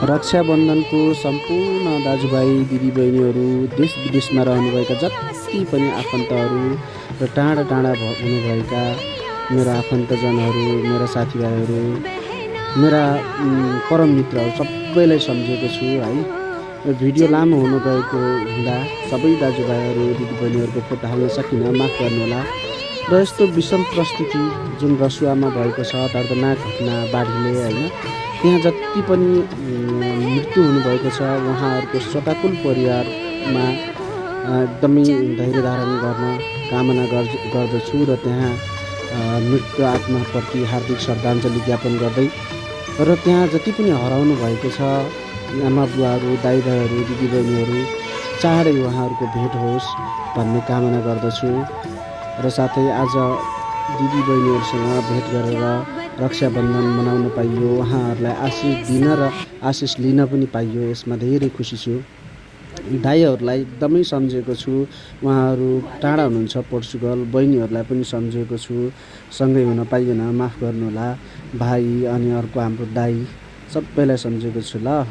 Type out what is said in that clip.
रक्षाबन्धनको सम्पूर्ण दाजुभाइ दिदीबहिनीहरू देश विदेशमा रहनुभएका जति पनि आफन्तहरू र टाढा टाढा हुनुभएका मेरा आफन्तजनहरू, मेरा साथीभाइहरू, मेरा परम मित्रहरू सबैलाई सम्झेको छु है। यो भिडियो लामो हुन गएको हुँदा सबै दाजुभाइहरू दिदीबहिनीहरूको फोटो हाल्न सकिनँ, माफ गर्नुहोला। र यस्तो विषम परिस्थिति जुन रसुवामा भएको छ, दर्दनाक घटना बाढीले होइन, त्यहाँ जति पनि मृत्यु हुनुभएको छ उहाँहरूको शोकाकुल परिवारमा एकदमै धैर्य धारण गर्न कामना गर्दछु र त्यहाँ मृत्यु आत्माप्रति हार्दिक श्रद्धाञ्जली ज्ञापन गर्दै र त्यहाँ जति पनि हराउनु भएको छ आमा बुवाहरू, दाइ भाइहरू, दिदीबहिनीहरू, चाँडै उहाँहरूको भेट होस् भन्ने कामना गर्दछु। र साथै आज दिदीबहिनीहरूसँग भेट गरेर रक्षाबन्धन मनाउन पाइयो, उहाँहरूलाई आशिष दिन र आशिष लिन पनि पाइयो, यसमा धेरै खुसी छु। दाइहरूलाई एकदमै सम्झेको छु, उहाँहरू टाढा हुनुहुन्छ पोर्चुगल। बहिनीहरूलाई पनि सम्झेको छु, सँगै हुन पाइएन, माफ गर्नुहोला। भाइ अनि अर्को हाम्रो दाइ सबैलाई सम्झेको छु ल।